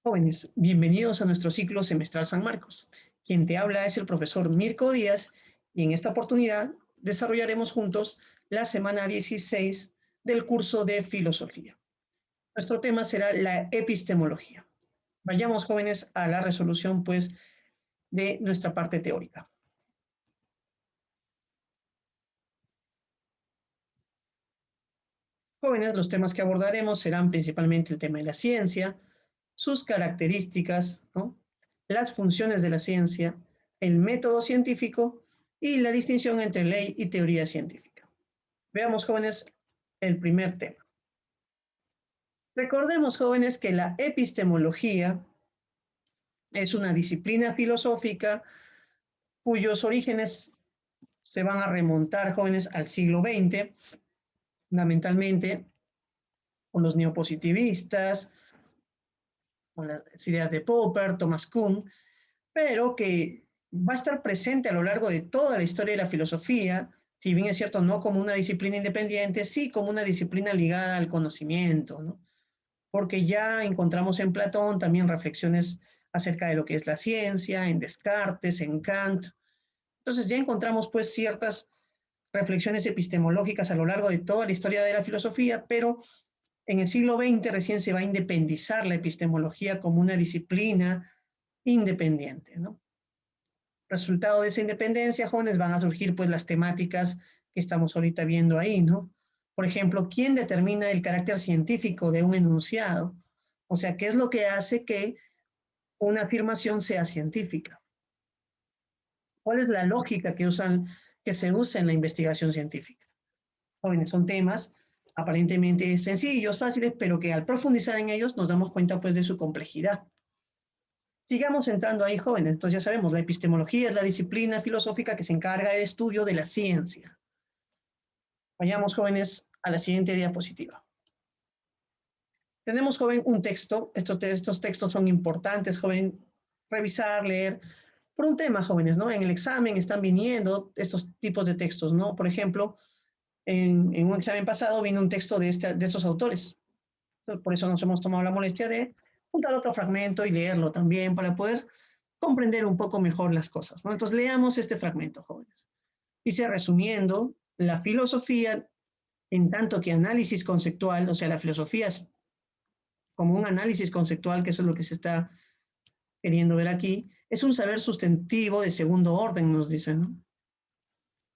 Jóvenes, bienvenidos a nuestro ciclo semestral San Marcos. Quien te habla es el profesor Mirko Díaz y en esta oportunidad desarrollaremos juntos la semana 16 del curso de filosofía. Nuestro tema será la epistemología. Vayamos, jóvenes, a la resolución, pues, de nuestra parte teórica. Jóvenes, los temas que abordaremos serán principalmente el tema de la ciencia, sus características, ¿no?, las funciones de la ciencia, el método científico y la distinción entre ley y teoría científica. Veamos, jóvenes, el primer tema. Recordemos, jóvenes, que la epistemología es una disciplina filosófica cuyos orígenes se van a remontar, jóvenes, al siglo XX, fundamentalmente con los neopositivistas, con las ideas de Popper, Thomas Kuhn, pero que va a estar presente a lo largo de toda la historia de la filosofía, si bien es cierto, no como una disciplina independiente, sí como una disciplina ligada al conocimiento, ¿no? Porque ya encontramos en Platón también reflexiones acerca de lo que es la ciencia, en Descartes, en Kant. Entonces ya encontramos pues ciertas reflexiones epistemológicas a lo largo de toda la historia de la filosofía, pero en el siglo XX recién se va a independizar la epistemología como una disciplina independiente, ¿no? Resultado de esa independencia, jóvenes, van a surgir pues las temáticas que estamos ahorita viendo ahí, ¿no? Por ejemplo, ¿quién determina el carácter científico de un enunciado? O sea, ¿qué es lo que hace que una afirmación sea científica? ¿Cuál es la lógica que se usa en la investigación científica? Jóvenes, son temas aparentemente sencillos, fáciles, pero que al profundizar en ellos nos damos cuenta pues de su complejidad. Sigamos entrando ahí, jóvenes. Entonces ya sabemos, la epistemología es la disciplina filosófica que se encarga del estudio de la ciencia. Vayamos, jóvenes, a la siguiente diapositiva. Tenemos, joven, un texto. Estos textos son importantes, joven, revisar, leer, por un tema, jóvenes, ¿no? En el examen están viniendo estos tipos de textos, ¿no? Por ejemplo, en un examen pasado vino un texto de estos autores. Por eso nos hemos tomado la molestia de juntar otro fragmento y leerlo también para poder comprender un poco mejor las cosas, ¿no? Entonces, leamos este fragmento, jóvenes. Dice, resumiendo, la filosofía, en tanto que análisis conceptual, o sea, la filosofía es como un análisis conceptual, que eso es lo que se está queriendo ver aquí, es un saber sustantivo de segundo orden, nos dicen, ¿no?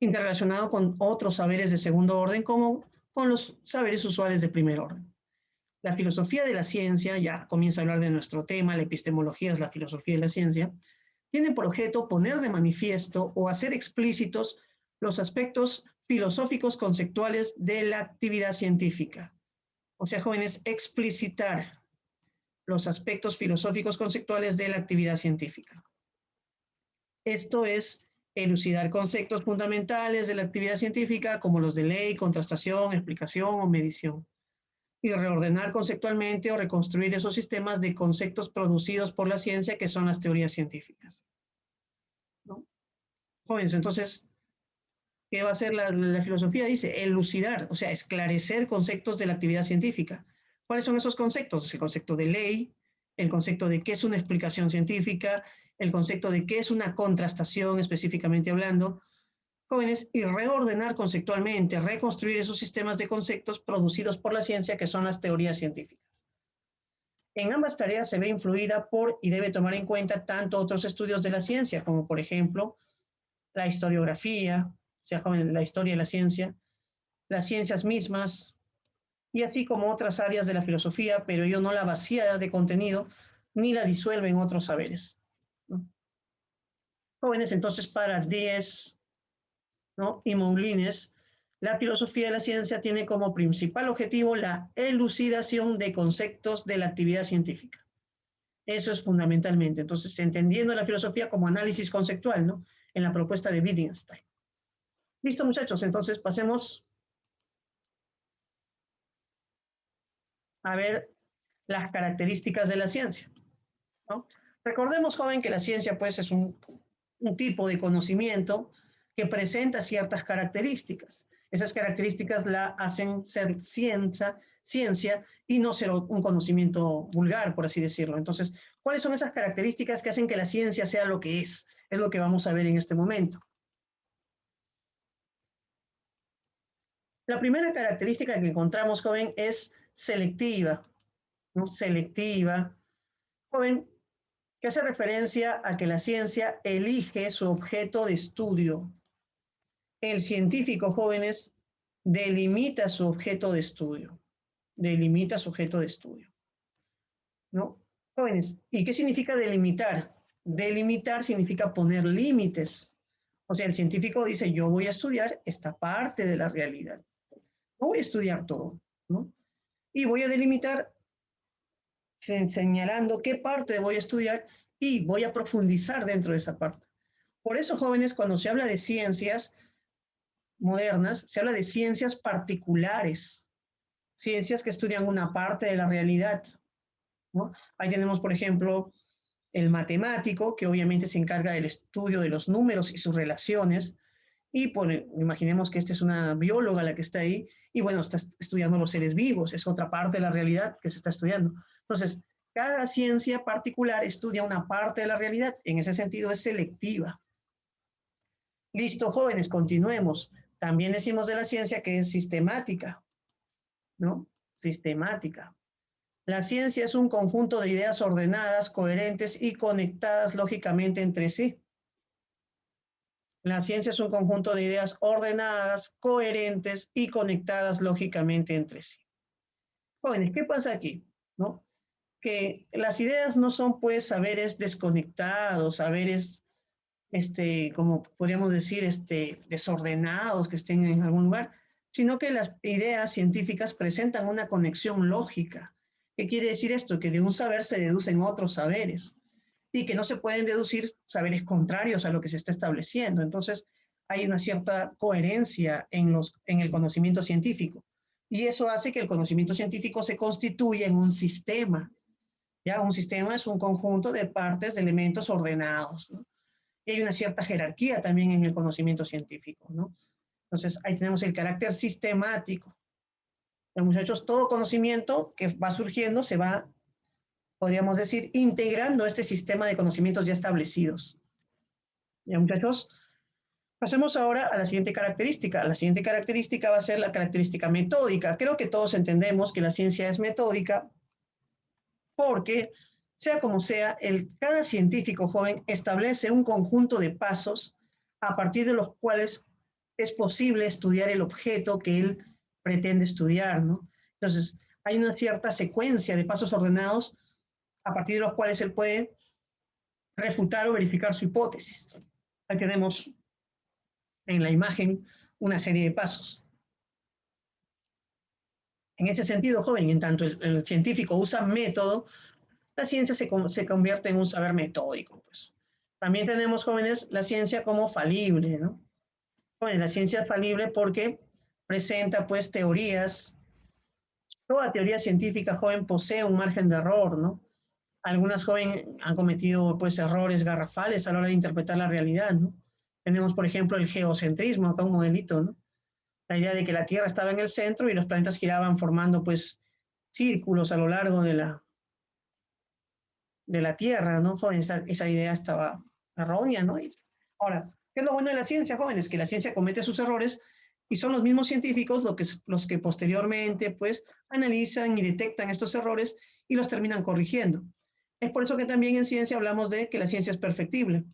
Interrelacionado con otros saberes de segundo orden, como con los saberes usuales de primer orden. La filosofía de la ciencia, ya comienza a hablar de nuestro tema, la epistemología es la filosofía de la ciencia, tiene por objeto poner de manifiesto o hacer explícitos los aspectos filosóficos conceptuales de la actividad científica. O sea, jóvenes, explicitar los aspectos filosóficos conceptuales de la actividad científica. Esto es elucidar conceptos fundamentales de la actividad científica como los de ley, contrastación, explicación o medición, y reordenar conceptualmente o reconstruir esos sistemas de conceptos producidos por la ciencia que son las teorías científicas, ¿no? Jóvenes, entonces, ¿qué va a hacer la filosofía? Dice, elucidar, o sea, esclarecer conceptos de la actividad científica. ¿Cuáles son esos conceptos? El concepto de ley, el concepto de qué es una explicación científica, el concepto de qué es una contrastación específicamente hablando, jóvenes, y reordenar conceptualmente, reconstruir esos sistemas de conceptos producidos por la ciencia que son las teorías científicas. En ambas tareas se ve influida por y debe tomar en cuenta tanto otros estudios de la ciencia, como por ejemplo la historiografía, o sea, la historia de la ciencia, las ciencias mismas, y así como otras áreas de la filosofía, pero ello no la vacía de contenido ni la disuelve en otros saberes, ¿no? Jóvenes, entonces para 10, ¿no?, y Moulines, la filosofía de la ciencia tiene como principal objetivo la elucidación de conceptos de la actividad científica. Eso es fundamentalmente. Entonces, entendiendo la filosofía como análisis conceptual, ¿no?, en la propuesta de Wittgenstein. Listo, muchachos, entonces pasemos a ver las características de la ciencia, ¿no? Recordemos, joven, que la ciencia pues es un tipo de conocimiento que presenta ciertas características. Esas características la hacen ser ciencia ciencia y no ser un conocimiento vulgar, por así decirlo. Entonces, ¿cuáles son esas características que hacen que la ciencia sea lo que es? Es lo que vamos a ver en este momento. La primera característica que encontramos, joven, es selectiva, ¿no? Selectiva, joven, que hace referencia a que la ciencia elige su objeto de estudio. El científico, jóvenes, delimita su objeto de estudio. Delimita su objeto de estudio, ¿no? Jóvenes, ¿y qué significa delimitar? Delimitar significa poner límites. O sea, el científico dice, yo voy a estudiar esta parte de la realidad. No voy a estudiar todo, ¿no? Y voy a delimitar señalando qué parte voy a estudiar y voy a profundizar dentro de esa parte. Por eso, jóvenes, cuando se habla de ciencias modernas, se habla de ciencias particulares, ciencias que estudian una parte de la realidad, ¿no? Ahí tenemos, por ejemplo, el matemático, que obviamente se encarga del estudio de los números y sus relaciones, y imaginemos que esta es una bióloga la que está ahí, y bueno, está estudiando los seres vivos, es otra parte de la realidad que se está estudiando. Entonces, cada ciencia particular estudia una parte de la realidad, en ese sentido es selectiva. Listo, jóvenes, continuemos. También decimos de la ciencia que es sistemática, ¿no? Sistemática. La ciencia es un conjunto de ideas ordenadas, coherentes y conectadas lógicamente entre sí. La ciencia es un conjunto de ideas ordenadas, coherentes y conectadas lógicamente entre sí. Jóvenes, ¿qué pasa aquí? ¿No? Que las ideas no son pues saberes desconectados, saberes, como podríamos decir, desordenados que estén en algún lugar, sino que las ideas científicas presentan una conexión lógica. ¿Qué quiere decir esto? Que de un saber se deducen otros saberes y que no se pueden deducir saberes contrarios a lo que se está estableciendo. Entonces, hay una cierta coherencia en el conocimiento científico. Y eso hace que el conocimiento científico se constituya en un sistema. ¿Ya? Un sistema es un conjunto de partes, de elementos ordenados, ¿no? Y hay una cierta jerarquía también en el conocimiento científico, ¿no? Entonces, ahí tenemos el carácter sistemático. Ya, muchachos, todo conocimiento que va surgiendo se va, podríamos decir, integrando este sistema de conocimientos ya establecidos. Ya, muchachos, pasemos ahora a la siguiente característica. La siguiente característica va a ser la característica metódica. Creo que todos entendemos que la ciencia es metódica porque, sea como sea, cada científico joven establece un conjunto de pasos a partir de los cuales es posible estudiar el objeto que él pretende estudiar, ¿no? Entonces, hay una cierta secuencia de pasos ordenados a partir de los cuales él puede refutar o verificar su hipótesis. Ahí tenemos en la imagen una serie de pasos. En ese sentido, joven, en tanto el científico usa método, la ciencia se convierte en un saber metódico. Pues. También tenemos, jóvenes, la ciencia como falible, ¿no? Jóvenes, la ciencia es falible porque presenta, pues, teorías. Toda teoría científica, joven, posee un margen de error, ¿no? Algunas jóvenes han cometido, pues, errores garrafales a la hora de interpretar la realidad, ¿no? Tenemos, por ejemplo, el geocentrismo, acá un modelito, ¿no? La idea de que la Tierra estaba en el centro y los planetas giraban formando, pues, círculos a lo largo de la Tierra, ¿no? Jóvenes, esa idea estaba errónea, ¿no? Y ahora, ¿qué es lo bueno de la ciencia, jóvenes? Que la ciencia comete sus errores y son los mismos científicos los que posteriormente, pues, analizan y detectan estos errores y los terminan corrigiendo. Es por eso que también en ciencia hablamos de que la ciencia es perfectible,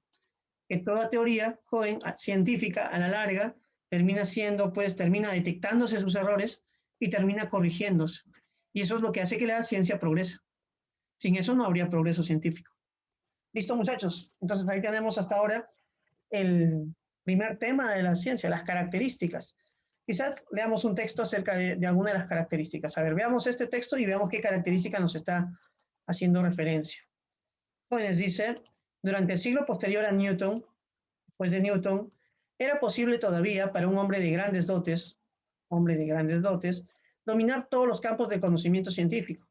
que toda teoría, joven, científica, a la larga, termina siendo, pues, termina detectándose sus errores y termina corrigiéndose. Y eso es lo que hace que la ciencia progrese. Sin eso no habría progreso científico. Listo, muchachos. Entonces ahí tenemos hasta ahora el primer tema de la ciencia, las características. Quizás leamos un texto acerca de alguna de las características. A ver, veamos este texto y veamos qué característica nos está haciendo referencia. Jóvenes, dice, durante el siglo posterior a Newton, pues de Newton, era posible todavía para un hombre de grandes dotes, dominar todos los campos del conocimiento científico.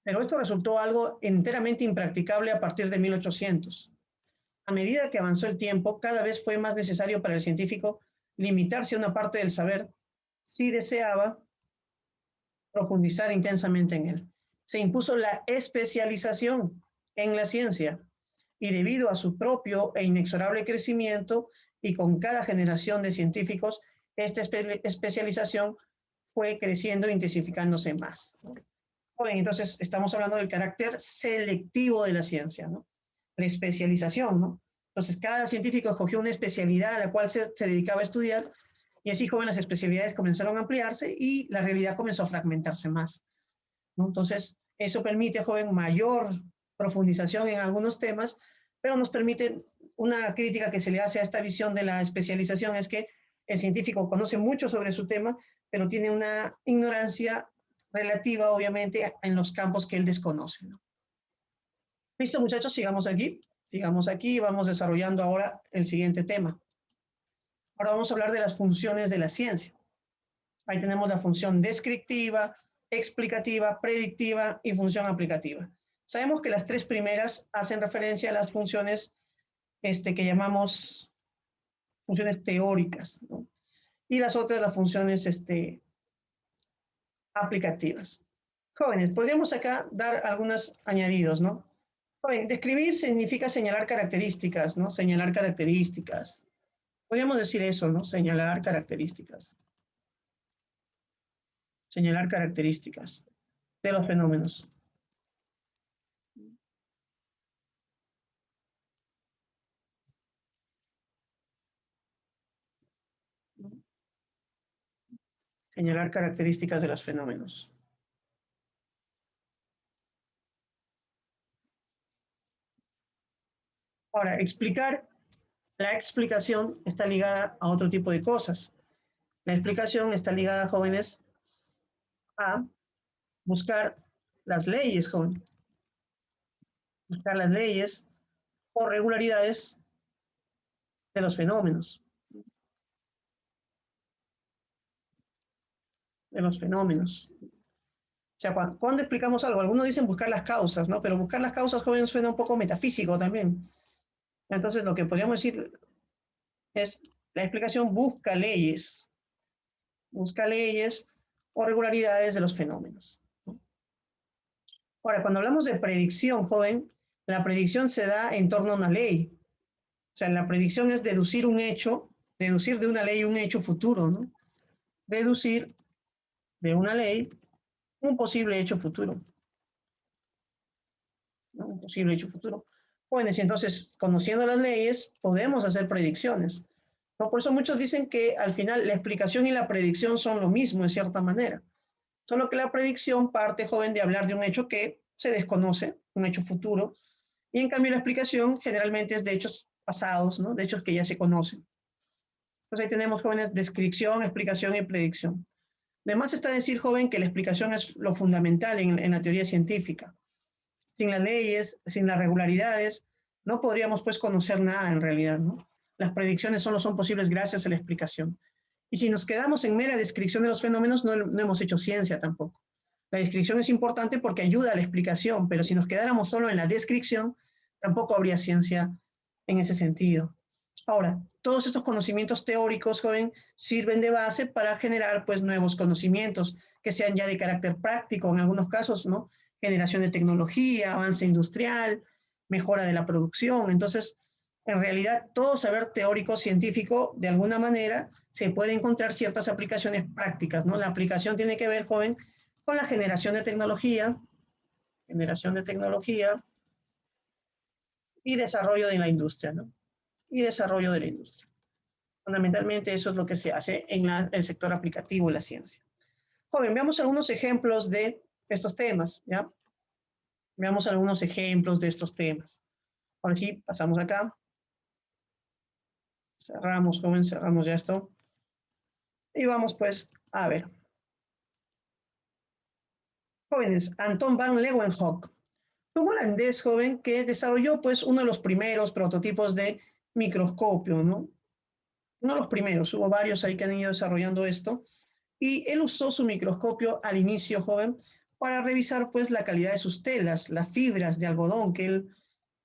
Pero esto resultó algo enteramente impracticable a partir de 1800. A medida que avanzó el tiempo, cada vez fue más necesario para el científico limitarse a una parte del saber si deseaba profundizar intensamente en él. Se impuso la especialización en la ciencia y debido a su propio e inexorable crecimiento y con cada generación de científicos, esta especialización fue creciendo e intensificándose más, ¿no? Bueno, entonces estamos hablando del carácter selectivo de la ciencia, ¿no? La especialización, ¿no? Entonces cada científico escogió una especialidad a la cual se dedicaba a estudiar y así, joven, las especialidades comenzaron a ampliarse y la realidad comenzó a fragmentarse más, ¿no? Entonces, eso permite, joven, mayor profundización en algunos temas, pero nos permite una crítica que se le hace a esta visión de la especialización, es que el científico conoce mucho sobre su tema, pero tiene una ignorancia relativa, obviamente, en los campos que él desconoce, ¿no? Listo, muchachos, sigamos aquí. Sigamos aquí y vamos desarrollando ahora el siguiente tema. Ahora vamos a hablar de las funciones de la ciencia. Ahí tenemos la función descriptiva, explicativa, predictiva y función aplicativa. Sabemos que las tres primeras hacen referencia a las funciones que llamamos funciones teóricas, ¿no? Y las otras las funciones aplicativas. Jóvenes, podríamos acá dar algunos añadidos, ¿no? Joven, describir significa señalar características, ¿no? Señalar características. Podríamos decir eso, ¿no? Señalar características. Señalar características de los fenómenos. Señalar características de los fenómenos. Ahora, explicar, la explicación está ligada a otro tipo de cosas. La explicación está ligada, jóvenes, a buscar las leyes, joven. Buscar las leyes o regularidades de los fenómenos. De los fenómenos. O sea, cuando explicamos algo, algunos dicen buscar las causas, ¿no? Pero buscar las causas, joven, suena un poco metafísico también. Entonces, lo que podríamos decir es, la explicación busca leyes o regularidades de los fenómenos, ¿no? Ahora, cuando hablamos de predicción, joven, la predicción se da en torno a una ley. O sea, la predicción es deducir un hecho, deducir de una ley un hecho futuro, ¿no? Deducir de una ley un posible hecho futuro, ¿no? Un posible hecho futuro. Jóvenes, y entonces, conociendo las leyes, podemos hacer predicciones, ¿no? Por eso muchos dicen que al final la explicación y la predicción son lo mismo, en cierta manera. Solo que la predicción parte, joven, de hablar de un hecho que se desconoce, un hecho futuro, y en cambio la explicación generalmente es de hechos pasados, ¿no? De hechos que ya se conocen. Entonces ahí tenemos, jóvenes, descripción, explicación y predicción. Además está decir, joven, que la explicación es lo fundamental en la teoría científica. Sin las leyes, sin las regularidades, no podríamos pues conocer nada en realidad, ¿no? Las predicciones solo son posibles gracias a la explicación. Y si nos quedamos en mera descripción de los fenómenos, no hemos hecho ciencia tampoco. La descripción es importante porque ayuda a la explicación, pero si nos quedáramos solo en la descripción, tampoco habría ciencia en ese sentido. Ahora, todos estos conocimientos teóricos, joven, sirven de base para generar pues nuevos conocimientos que sean ya de carácter práctico, en algunos casos, ¿no? Generación de tecnología, avance industrial, mejora de la producción. Entonces, en realidad, todo saber teórico científico, de alguna manera, se puede encontrar ciertas aplicaciones prácticas, ¿no? La aplicación tiene que ver, joven, con la generación de tecnología y desarrollo de la industria, ¿no? Y desarrollo de la industria. Fundamentalmente eso es lo que se hace en el sector aplicativo de la ciencia. Joven, veamos algunos ejemplos de estos temas, ¿ya? Veamos algunos ejemplos de estos temas. Ahora sí, pasamos acá. Cerramos, joven, cerramos ya esto. Y vamos pues a ver. Jóvenes, Anton van Leeuwenhoek fue un holandés, joven, que desarrolló pues uno de los primeros prototipos de microscopio, ¿no? Uno de los primeros, hubo varios ahí que han ido desarrollando esto, y él usó su microscopio al inicio, joven, para revisar pues la calidad de sus telas, las fibras de algodón que él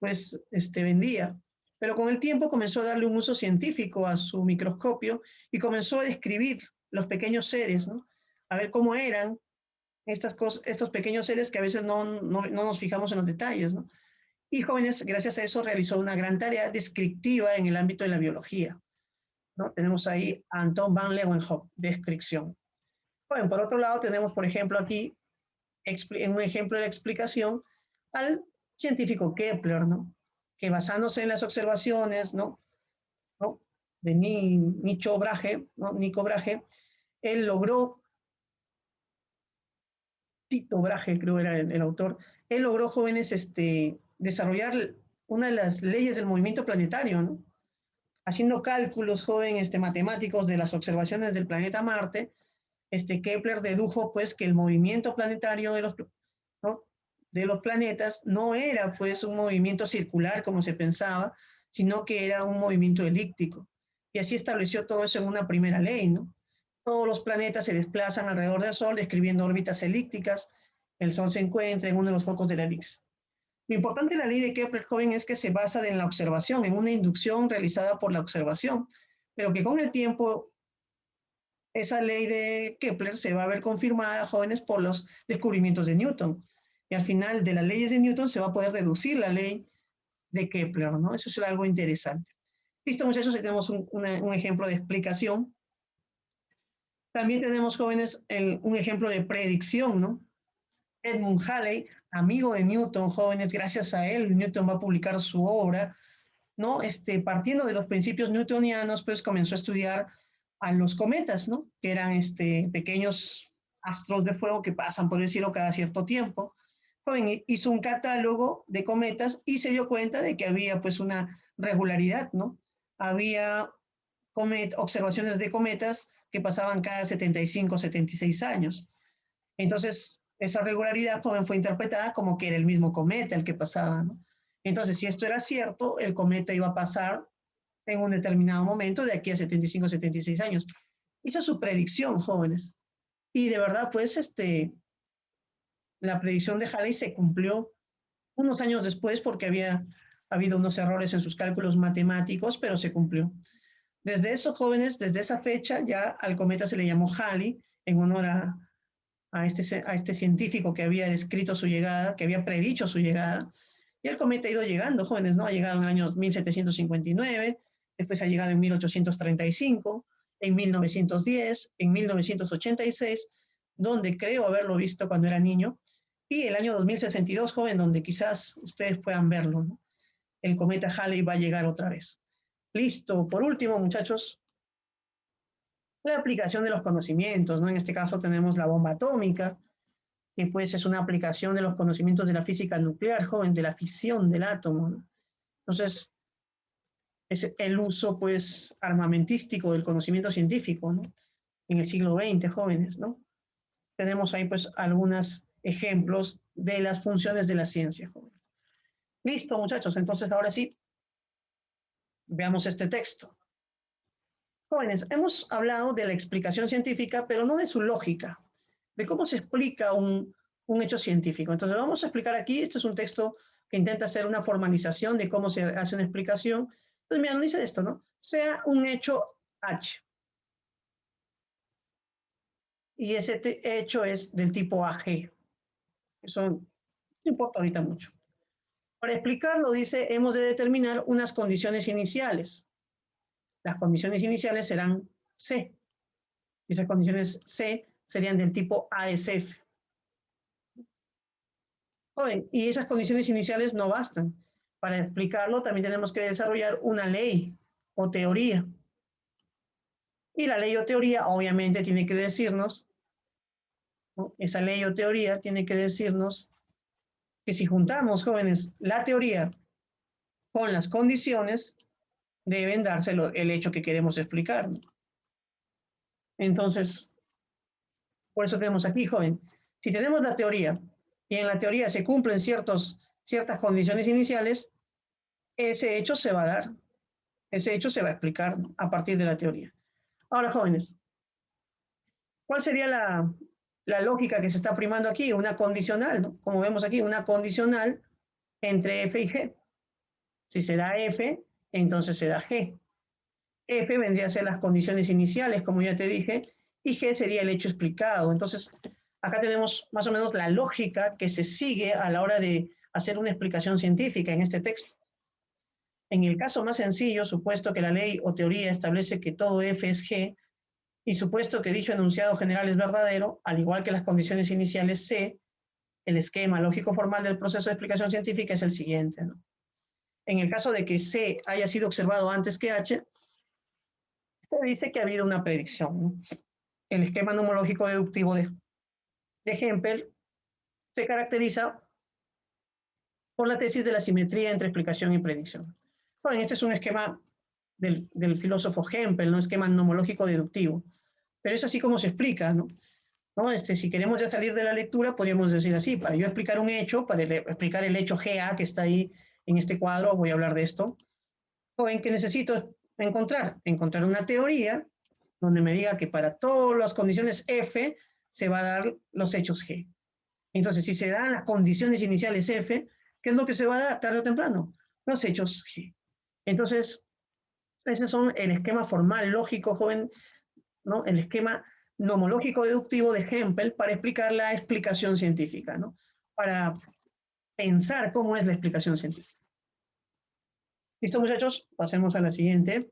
pues vendía. Pero con el tiempo comenzó a darle un uso científico a su microscopio y comenzó a describir los pequeños seres, ¿no? A ver cómo eran estas cosas, estos pequeños seres que a veces no nos fijamos en los detalles, ¿no? Y jóvenes, gracias a eso, realizó una gran tarea descriptiva en el ámbito de la biología, ¿no? Tenemos ahí a Anton van Leeuwenhoek, descripción. Bueno, por otro lado, tenemos, por ejemplo, aquí, en un ejemplo de explicación, al científico Kepler, ¿no? Que basándose en las observaciones, ¿no? De Nico Brahe, ¿no? Nico Brahe, él logró, Tito Brahe creo era el autor, él logró, jóvenes, desarrollar una de las leyes del movimiento planetario, ¿no? Haciendo cálculos, matemáticos de las observaciones del planeta Marte, Kepler dedujo pues que el movimiento planetario ¿no? de los planetas no era pues un movimiento circular como se pensaba, sino que era un movimiento elíptico. Y así estableció todo eso en una primera ley, ¿no? Todos los planetas se desplazan alrededor del Sol describiendo órbitas elípticas. El Sol se encuentra en uno de los focos de la elipse. Lo importante de la ley de Kepler, joven, es que se basa en la observación, en una inducción realizada por la observación, pero que con el tiempo esa ley de Kepler se va a ver confirmada, jóvenes, por los descubrimientos de Newton. Y al final de las leyes de Newton se va a poder deducir la ley de Kepler, ¿no? Eso es algo interesante. Listo, muchachos, ahí tenemos un ejemplo de explicación. También tenemos, jóvenes, un ejemplo de predicción, ¿no? Edmund Halley, amigo de Newton, jóvenes, gracias a él, Newton va a publicar su obra, ¿no? Partiendo de los principios newtonianos, pues comenzó a estudiar a los cometas, ¿no? Que eran pequeños astros de fuego que pasan por el cielo cada cierto tiempo. Joven, hizo un catálogo de cometas y se dio cuenta de que había pues una regularidad, ¿no? Había observaciones de cometas que pasaban cada 75, 76 años. Entonces, esa regularidad, joven, fue interpretada como que era el mismo cometa el que pasaba, ¿no? Entonces, si esto era cierto, el cometa iba a pasar en un determinado momento de aquí a 75, 76 años. Hizo su predicción, jóvenes. Y de verdad, pues, la predicción de Halley se cumplió unos años después porque había habido unos errores en sus cálculos matemáticos, pero se cumplió. Desde eso, jóvenes, desde esa fecha ya al cometa se le llamó Halley en honor a este científico que había descrito su llegada, que había predicho su llegada. Y el cometa ha ido llegando, jóvenes, ¿no? Ha llegado en el año 1759, después ha llegado en 1835, en 1910, en 1986, donde creo haberlo visto cuando era niño, y el año 2062, joven, donde quizás ustedes puedan verlo, ¿no? El cometa Halley va a llegar otra vez. Listo. Por último, muchachos, la aplicación de los conocimientos, ¿no? En este caso tenemos la bomba atómica, que pues es una aplicación de los conocimientos de la física nuclear, joven, de la fisión del átomo, ¿no? Entonces, es el uso, pues, armamentístico del conocimiento científico, ¿no? En el siglo XX, jóvenes, ¿no? Tenemos ahí, pues, algunos ejemplos de las funciones de la ciencia, jóvenes. Listo, muchachos. Entonces, ahora sí, veamos este texto. Jóvenes, hemos hablado de la explicación científica, pero no de su lógica, de cómo se explica un hecho científico. Entonces, vamos a explicar aquí, este es un texto que intenta hacer una formalización de cómo se hace una explicación. Entonces, mira, dice esto, ¿no? Sea un hecho H, y ese hecho es del tipo AG. Eso no importa ahorita mucho. Para explicarlo, dice, hemos de determinar unas condiciones iniciales. Las condiciones iniciales serán C. Esas condiciones C serían del tipo ASF. Y esas condiciones iniciales no bastan. Para explicarlo, también tenemos que desarrollar una ley o teoría. Y la ley o teoría, obviamente, tiene que decirnos, ¿no? Esa ley o teoría tiene que decirnos que si juntamos, jóvenes, la teoría con las condiciones, deben darse el hecho que queremos explicar, ¿no? Entonces, por eso tenemos aquí, joven, si tenemos la teoría y en la teoría se cumplen ciertas condiciones iniciales, ese hecho se va a dar, ese hecho se va a explicar, ¿no? A partir de la teoría. Ahora, jóvenes, ¿cuál sería la lógica que se está primando aquí? Una condicional, ¿no? Como vemos aquí, una condicional entre F y G. Si se da F, entonces se da G. F vendría a ser las condiciones iniciales, como ya te dije, y G sería el hecho explicado. Entonces, Acá tenemos más o menos la lógica que se sigue a la hora de hacer una explicación científica en este texto. En el caso más sencillo, supuesto que la ley o teoría establece que todo F es G, y supuesto que dicho enunciado general es verdadero, al igual que las condiciones iniciales C, el esquema lógico formal del proceso de explicación científica es el siguiente, ¿no? En el caso de que C haya sido observado antes que H, se dice que ha habido una predicción, ¿no? El esquema nomológico deductivo de Hempel se caracteriza por la tesis de la simetría entre explicación y predicción. Bueno, este es un esquema del filósofo Hempel, ¿no? Esquema nomológico deductivo. Pero es así como se explica, ¿no? ¿No? Si queremos ya salir de la lectura, podríamos decir así, para yo explicar un hecho, para explicar el hecho GA que está ahí en este cuadro, voy a hablar de esto, joven, que necesito encontrar una teoría donde me diga que para todas las condiciones F se va a dar los hechos G. Entonces, si se dan las condiciones iniciales F, ¿qué es lo que se va a dar tarde o temprano? Los hechos G. Entonces, ese son el esquema formal lógico, joven, ¿no? El esquema nomológico deductivo de Hempel para explicar la explicación científica, ¿no? Para pensar cómo es la explicación científica. ¿Listo, muchachos? Pasemos a la siguiente.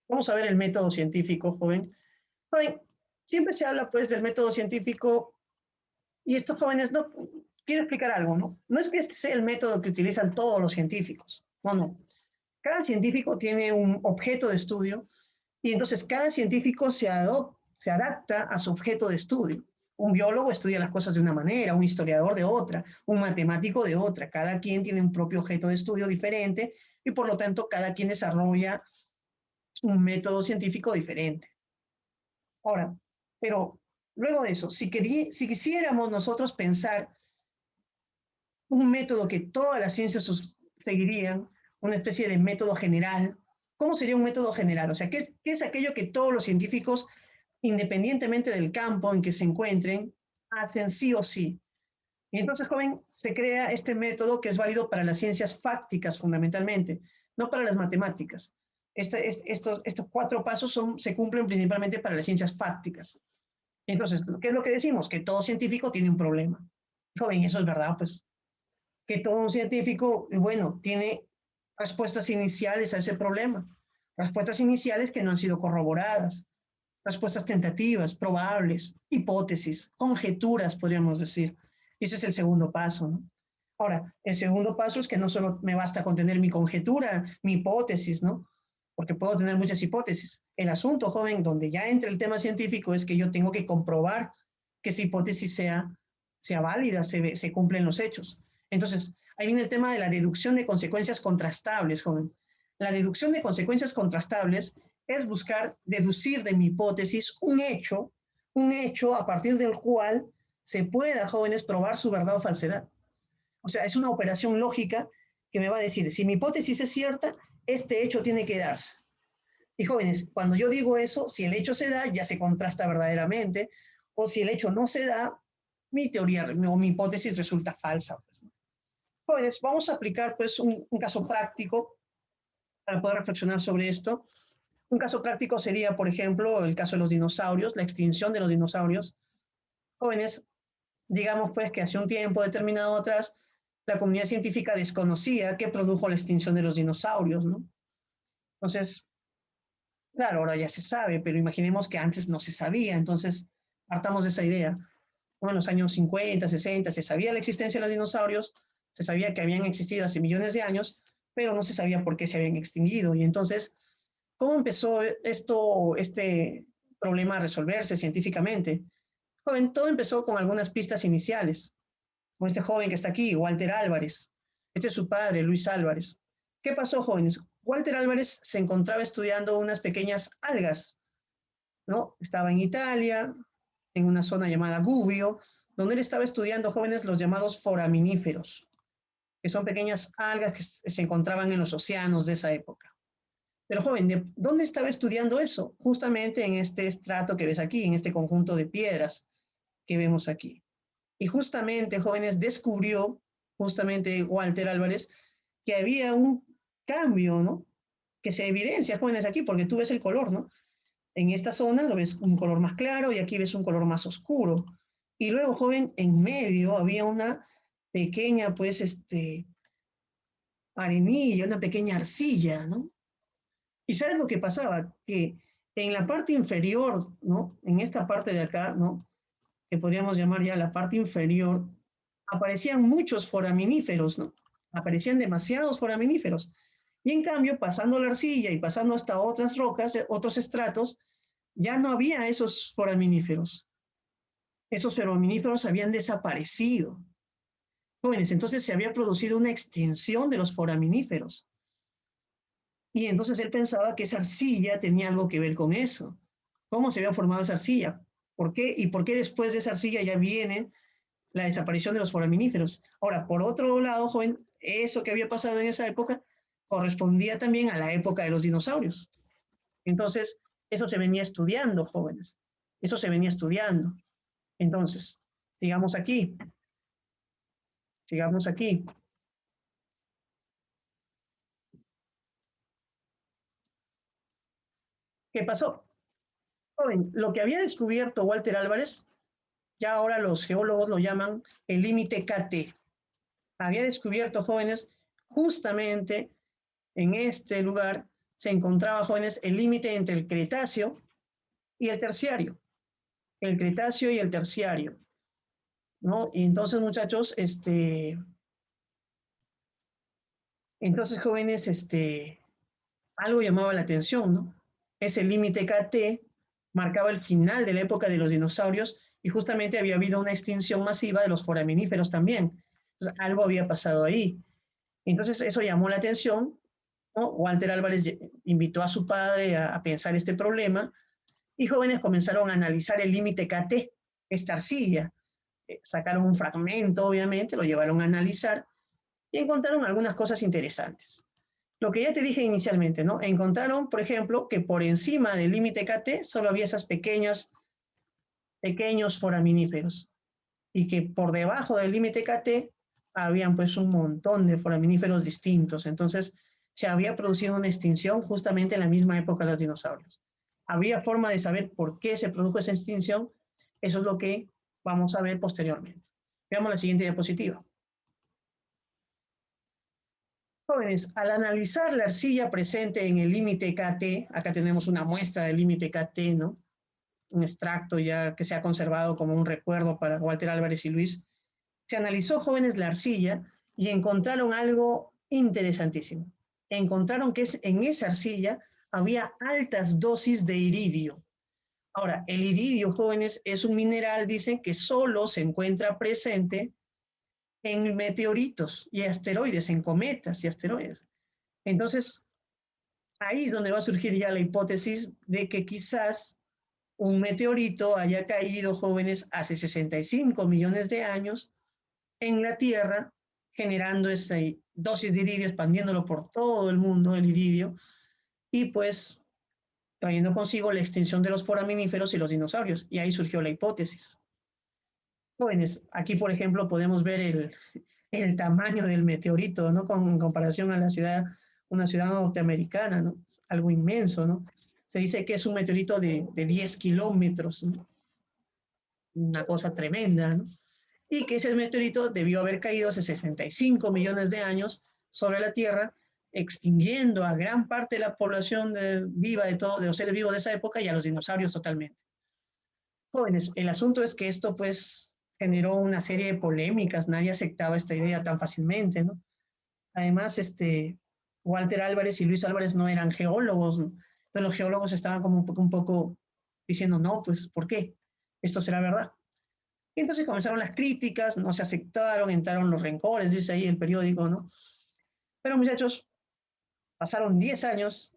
Vamos a ver el método científico, joven. Joven, siempre se habla, pues, del método científico y estos jóvenes, no, quiero explicar algo, ¿no? No es que este sea el método que utilizan todos los científicos, no, no. Cada científico tiene un objeto de estudio y entonces cada científico se adapta a su objeto de estudio. Un biólogo estudia las cosas de una manera, un historiador de otra, un matemático de otra. Cada quien tiene un propio objeto de estudio diferente y por lo tanto cada quien desarrolla un método científico diferente. Ahora, pero luego de eso, si quisiéramos nosotros pensar un método que todas las ciencias seguirían, una especie de método general, ¿cómo sería un método general? O sea, ¿qué es aquello que todos los científicos, independientemente del campo en que se encuentren, hacen sí o sí? Y entonces, joven, se crea este método que es válido para las ciencias fácticas fundamentalmente, no para las matemáticas. Estos 4 pasos se cumplen principalmente para las ciencias fácticas. Entonces, ¿qué es lo que decimos? Que todo científico tiene un problema. Joven, eso es verdad, pues. Que todo un científico, bueno, tiene respuestas iniciales a ese problema. Respuestas iniciales que no han sido corroboradas. Respuestas tentativas, probables, hipótesis, conjeturas, podríamos decir. Ese es el segundo paso, ¿no? Ahora, el segundo paso es que no solo me basta con tener mi conjetura, mi hipótesis, ¿no? Porque puedo tener muchas hipótesis. El asunto, joven, donde ya entra el tema científico es que yo tengo que comprobar que esa hipótesis sea válida, se cumplen los hechos. Entonces, ahí viene el tema de la deducción de consecuencias contrastables, joven. La deducción de consecuencias contrastables es buscar deducir de mi hipótesis un hecho a partir del cual se pueda, jóvenes, probar su verdad o falsedad. O sea, es una operación lógica que me va a decir, si mi hipótesis es cierta, este hecho tiene que darse. Y jóvenes, cuando yo digo eso, si el hecho se da, ya se contrasta verdaderamente, o si el hecho no se da, mi teoría o mi hipótesis resulta falsa. Pues, ¿no? Jóvenes, vamos a aplicar pues un caso práctico para poder reflexionar sobre esto. Un caso práctico sería, por ejemplo, el caso de los dinosaurios, la extinción de los dinosaurios. Jóvenes, digamos pues que hace un tiempo determinado atrás, la comunidad científica desconocía qué produjo la extinción de los dinosaurios, ¿no? Entonces, claro, ahora ya se sabe, pero imaginemos que antes no se sabía, entonces partamos de esa idea. Bueno, en los años 50, 60 se sabía la existencia de los dinosaurios, se sabía que habían existido hace millones de años, pero no se sabía por qué se habían extinguido. Y entonces, ¿cómo empezó este problema a resolverse científicamente? Joven, todo empezó con algunas pistas iniciales, como este joven que está aquí, Walter Álvarez. Este es su padre, Luis Álvarez. ¿Qué pasó, jóvenes? Walter Álvarez se encontraba estudiando unas pequeñas algas, ¿no? Estaba en Italia, en una zona llamada Gubbio, donde él estaba estudiando, jóvenes, los llamados foraminíferos, que son pequeñas algas que se encontraban en los océanos de esa época. Pero, joven, ¿dónde estaba estudiando eso? Justamente en este estrato que ves aquí, en este conjunto de piedras que vemos aquí. Y justamente, jóvenes, descubrió, justamente Walter Álvarez, que había un cambio, ¿no? Que se evidencia, jóvenes, aquí, porque tú ves el color, ¿no? En esta zona lo ves un color más claro y aquí ves un color más oscuro. Y luego, joven, en medio había una pequeña, pues, arenilla, una pequeña arcilla, ¿no? ¿Y sabes lo que pasaba? Que en la parte inferior, ¿no? En esta parte de acá, ¿no? Que podríamos llamar ya la parte inferior, aparecían muchos foraminíferos, ¿no? Aparecían demasiados foraminíferos. Y en cambio, pasando la arcilla y pasando hasta otras rocas, otros estratos, ya no había esos foraminíferos. Esos foraminíferos habían desaparecido. Jóvenes, entonces se había producido una extinción de los foraminíferos. Y entonces él pensaba que esa arcilla tenía algo que ver con eso. ¿Cómo se había formado esa arcilla? ¿Por qué? ¿Y por qué después de esa arcilla ya viene la desaparición de los foraminíferos? Ahora, por otro lado, joven, eso que había pasado en esa época correspondía también a la época de los dinosaurios. Entonces, eso se venía estudiando, jóvenes. Eso se venía estudiando. Entonces, sigamos aquí. Sigamos aquí. ¿Qué pasó? Joven, lo que había descubierto Walter Álvarez, ya ahora los geólogos lo llaman el límite KT. Había descubierto, jóvenes, justamente en este lugar se encontraba, jóvenes, el límite entre el Cretáceo y el Terciario. El Cretáceo y el Terciario, ¿no? Y entonces, muchachos, entonces, jóvenes, algo llamaba la atención, ¿no? Ese límite KT marcaba el final de la época de los dinosaurios y justamente había habido una extinción masiva de los foraminíferos también. Entonces, algo había pasado ahí. Entonces, eso llamó la atención, ¿no? Walter Álvarez invitó a su padre a pensar este problema y jóvenes comenzaron a analizar el límite KT, esta arcilla. Sacaron un fragmento, obviamente, lo llevaron a analizar y encontraron algunas cosas interesantes. Lo que ya te dije inicialmente, ¿no? Encontraron, por ejemplo, que por encima del límite KT solo había esos pequeños foraminíferos y que por debajo del límite KT habían pues un montón de foraminíferos distintos. Entonces se había producido una extinción justamente en la misma época de los dinosaurios. ¿Había forma de saber por qué se produjo esa extinción? Eso es lo que vamos a ver posteriormente. Veamos la siguiente diapositiva. Jóvenes, al analizar la arcilla presente en el límite KT, acá tenemos una muestra del límite KT, ¿no? Un extracto ya que se ha conservado como un recuerdo para Walter Álvarez y Luis. Se analizó, jóvenes, la arcilla y encontraron algo interesantísimo. Encontraron que en esa arcilla había altas dosis de iridio. Ahora, el iridio, jóvenes, es un mineral, dicen, que solo se encuentra presente en meteoritos y asteroides, en cometas y asteroides. Entonces, ahí es donde va a surgir ya la hipótesis de que quizás un meteorito haya caído, jóvenes, hace 65 millones de años en la Tierra, generando esa dosis de iridio, expandiéndolo por todo el mundo, el iridio, y pues trayendo consigo la extinción de los foraminíferos y los dinosaurios. Y ahí surgió la hipótesis. Jóvenes, aquí por ejemplo podemos ver el tamaño del meteorito, ¿no? Con comparación a la ciudad, una ciudad norteamericana, ¿no? Algo inmenso, ¿no? Se dice que es un meteorito de 10 kilómetros, ¿no? Una cosa tremenda, ¿no? Y que ese meteorito debió haber caído hace 65 millones de años sobre la Tierra, extinguiendo a gran parte de la población viva de los seres vivos de esa época y a los dinosaurios totalmente. Jóvenes, el asunto es que esto pues generó una serie de polémicas, nadie aceptaba esta idea tan fácilmente, ¿no? Además, Walter Álvarez y Luis Álvarez no eran geólogos, ¿no? Entonces los geólogos estaban como un poco diciendo, no, pues, ¿por qué? Esto será verdad. Y entonces comenzaron las críticas, no se aceptaron, entraron los rencores, dice ahí el periódico, ¿no? Pero muchachos, pasaron 10 años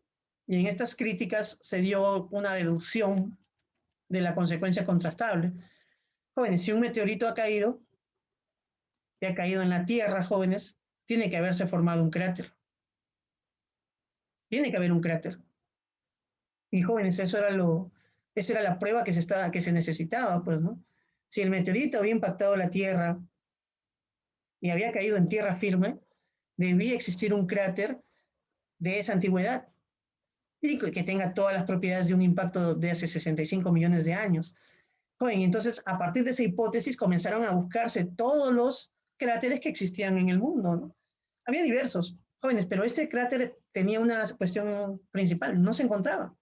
y en estas críticas se dio una deducción de la consecuencia contrastable. Jóvenes, si un meteorito ha caído, que ha caído en la Tierra, jóvenes, tiene que haberse formado un cráter. Tiene que haber un cráter. Y jóvenes, esa era la prueba que se necesitaba, pues, ¿no? Si el meteorito había impactado la Tierra y había caído en tierra firme, debía existir un cráter de esa antigüedad y que tenga todas las propiedades de un impacto de hace 65 millones de años. Joven, entonces, a partir de esa hipótesis comenzaron a buscarse todos los cráteres que existían en el mundo, ¿no? Había diversos, jóvenes, pero este cráter tenía una cuestión principal, no se encontraba.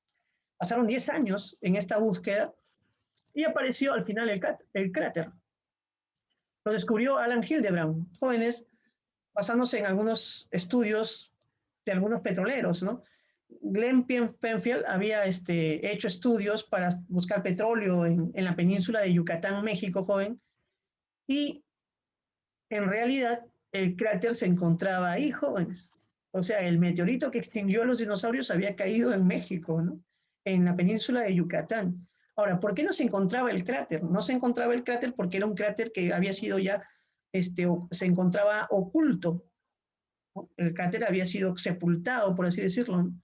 Pasaron 10 años en esta búsqueda y apareció al final el cráter. Lo descubrió Alan Hildebrand, jóvenes, basándose en algunos estudios de algunos petroleros, ¿no? Glenn Penfield había hecho estudios para buscar petróleo en la península de Yucatán, México, joven, y en realidad el cráter se encontraba ahí, jóvenes. O sea, el meteorito que extinguió a los dinosaurios había caído en México, ¿no? En la península de Yucatán. Ahora, ¿por qué no se encontraba el cráter? No se encontraba el cráter porque era un cráter que había sido ya, se encontraba oculto, ¿no? El cráter había sido sepultado, por así decirlo, ¿no?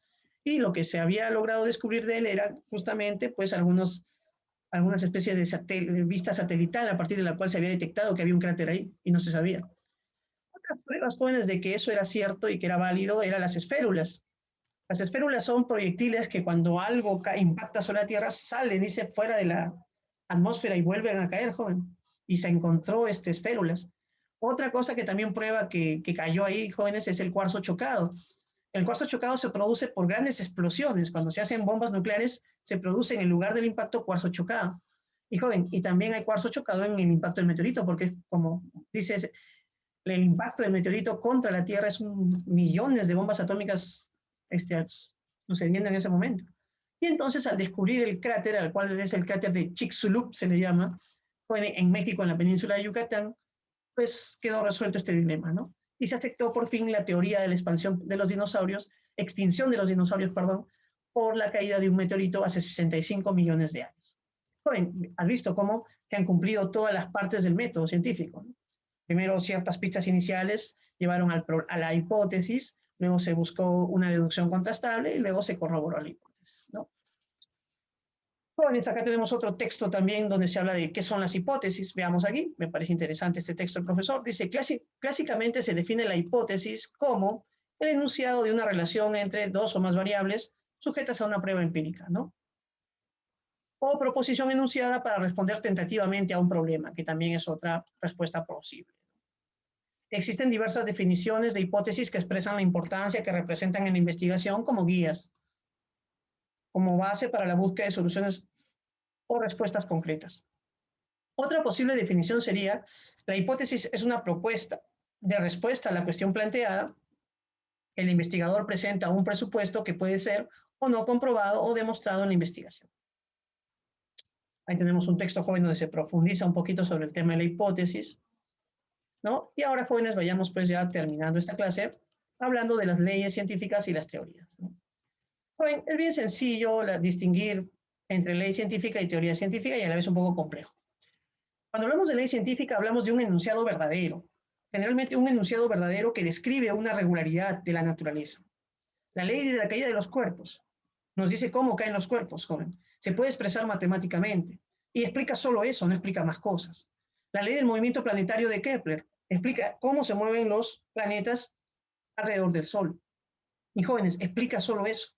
Y lo que se había logrado descubrir de él era justamente, pues, algunas especies de vista satelital a partir de la cual se había detectado que había un cráter ahí y no se sabía. Otras pruebas jóvenes de que eso era cierto y que era válido eran las esférulas. Las esférulas son proyectiles que cuando algo impacta sobre la Tierra salen, dice, fuera de la atmósfera y vuelven a caer, joven. Y se encontró esférulas. Otra cosa que también prueba que cayó ahí, jóvenes, es el cuarzo chocado. El cuarzo chocado se produce por grandes explosiones. Cuando se hacen bombas nucleares, se produce en el lugar del impacto cuarzo chocado. Y joven, y también hay cuarzo chocado en el impacto del meteorito, porque como dice, el impacto del meteorito contra la Tierra es millones de bombas atómicas sucediendo en ese momento. Y entonces, al descubrir el cráter, al cual es el cráter de Chicxulub, se le llama, en México, en la península de Yucatán, pues quedó resuelto este dilema, ¿no? Y se aceptó por fin la teoría de la expansión de los dinosaurios, extinción de los dinosaurios, perdón, por la caída de un meteorito hace 65 millones de años. Joven, has visto cómo se han cumplido todas las partes del método científico, ¿no? Primero, ciertas pistas iniciales llevaron a la hipótesis, luego se buscó una deducción contrastable y luego se corroboró la hipótesis, ¿no? Jóvenes, acá tenemos otro texto también donde se habla de qué son las hipótesis. Veamos aquí, me parece interesante este texto del profesor. Dice, clásicamente se define la hipótesis como el enunciado de una relación entre dos o más variables sujetas a una prueba empírica, ¿no? O proposición enunciada para responder tentativamente a un problema, que también es otra respuesta posible. Existen diversas definiciones de hipótesis que expresan la importancia que representan en la investigación como guías, como base para la búsqueda de soluciones o respuestas concretas. Otra posible definición sería, la hipótesis es una propuesta de respuesta a la cuestión planteada. El investigador presenta un presupuesto que puede ser o no comprobado o demostrado en la investigación. Ahí tenemos un texto joven donde se profundiza un poquito sobre el tema de la hipótesis, ¿no? Y ahora, jóvenes, vayamos pues ya terminando esta clase, hablando de las leyes científicas y las teorías, ¿no? Joven, es bien sencillo distinguir entre ley científica y teoría científica y a la vez un poco complejo. Cuando hablamos de ley científica, hablamos de un enunciado verdadero, generalmente un enunciado verdadero que describe una regularidad de la naturaleza. La ley de la caída de los cuerpos nos dice cómo caen los cuerpos, joven. Se puede expresar matemáticamente y explica solo eso, no explica más cosas. La ley del movimiento planetario de Kepler explica cómo se mueven los planetas alrededor del Sol. Y jóvenes, explica solo eso.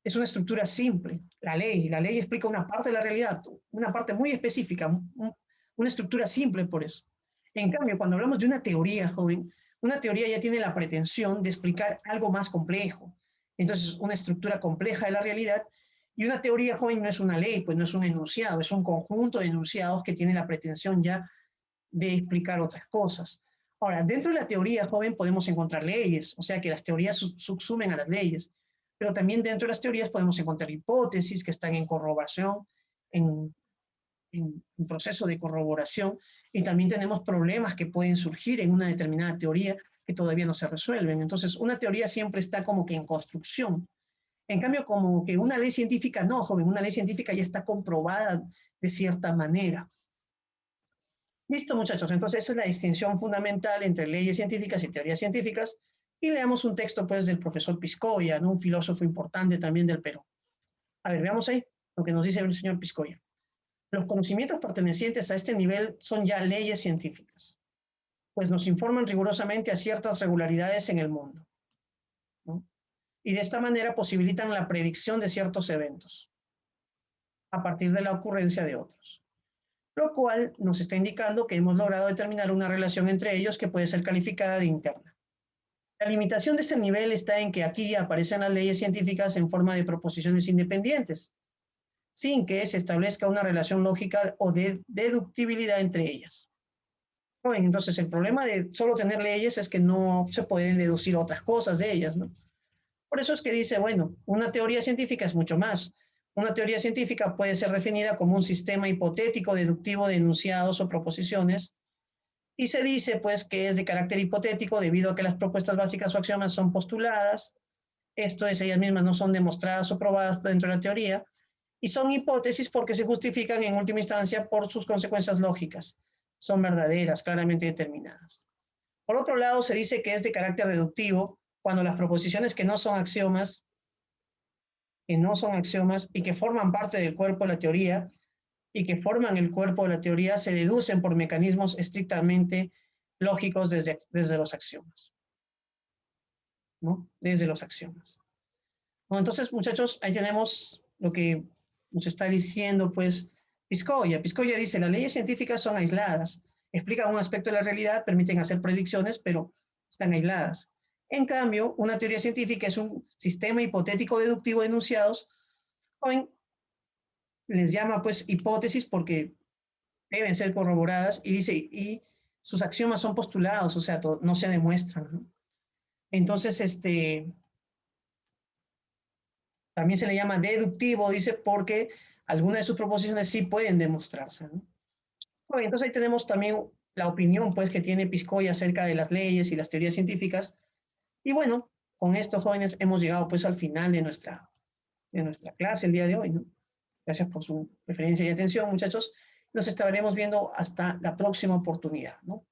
Es una estructura simple. La ley explica una parte de la realidad, una parte muy específica, una estructura simple por eso. En cambio, cuando hablamos de una teoría, joven, una teoría ya tiene la pretensión de explicar algo más complejo. Entonces, una estructura compleja de la realidad, y una teoría, joven, no es una ley, pues no es un enunciado, es un conjunto de enunciados que tiene la pretensión ya de explicar otras cosas. Ahora, dentro de la teoría, joven, podemos encontrar leyes, o sea que las teorías subsumen a las leyes, pero también dentro de las teorías podemos encontrar hipótesis que están en corroboración, en proceso de corroboración, y también tenemos problemas que pueden surgir en una determinada teoría que todavía no se resuelven. Entonces, una teoría siempre está como que en construcción. En cambio, como que una ley científica, no, joven, una ley científica ya está comprobada de cierta manera. Listo, muchachos, entonces esa es la distinción fundamental entre leyes científicas y teorías científicas. Y leamos un texto pues del profesor Piscoya, ¿no? Un filósofo importante también del Perú. A ver, veamos ahí lo que nos dice el señor Piscoya. Los conocimientos pertenecientes a este nivel son ya leyes científicas, pues nos informan rigurosamente a ciertas regularidades en el mundo, ¿no? Y de esta manera posibilitan la predicción de ciertos eventos. a partir de la ocurrencia de otros, lo cual nos está indicando que hemos logrado determinar una relación entre ellos que puede ser calificada de interna. La limitación de este nivel está en que aquí aparecen las leyes científicas en forma de proposiciones independientes, sin que se establezca una relación lógica o de deductibilidad entre ellas. Bueno, entonces, el problema de solo tener leyes es que no se pueden deducir otras cosas de ellas, ¿no? Por eso es que dice, bueno, una teoría científica es mucho más. Una teoría científica puede ser definida como un sistema hipotético deductivo de enunciados o proposiciones, y se dice, pues, que es de carácter hipotético debido a que las propuestas básicas o axiomas son postuladas, esto es, ellas mismas no son demostradas o probadas dentro de la teoría, y son hipótesis porque se justifican en última instancia por sus consecuencias lógicas. Son verdaderas, claramente determinadas. Por otro lado, se dice que es de carácter deductivo cuando las proposiciones que no son axiomas y que forman parte del cuerpo de la teoría y que forman el cuerpo de la teoría se deducen por mecanismos estrictamente lógicos desde los axiomas, ¿no? Desde los axiomas. Bueno, entonces, muchachos, ahí tenemos lo que nos está diciendo, pues, Piscoya. Piscoya dice, las leyes científicas son aisladas, explican un aspecto de la realidad, permiten hacer predicciones, pero están aisladas. En cambio, una teoría científica es un sistema hipotético deductivo de enunciados, o les llama, pues, hipótesis porque deben ser corroboradas, y dice, y sus axiomas son postulados, o sea, no se demuestran, ¿no? Entonces, también se le llama deductivo, dice, porque algunas de sus proposiciones sí pueden demostrarse, ¿no? Bueno, entonces ahí tenemos también la opinión, pues, que tiene Piscoya acerca de las leyes y las teorías científicas. Y bueno, con esto, jóvenes, hemos llegado, pues, al final de nuestra clase el día de hoy, ¿no? Gracias por su preferencia y atención, muchachos. Nos estaremos viendo hasta la próxima oportunidad, ¿no?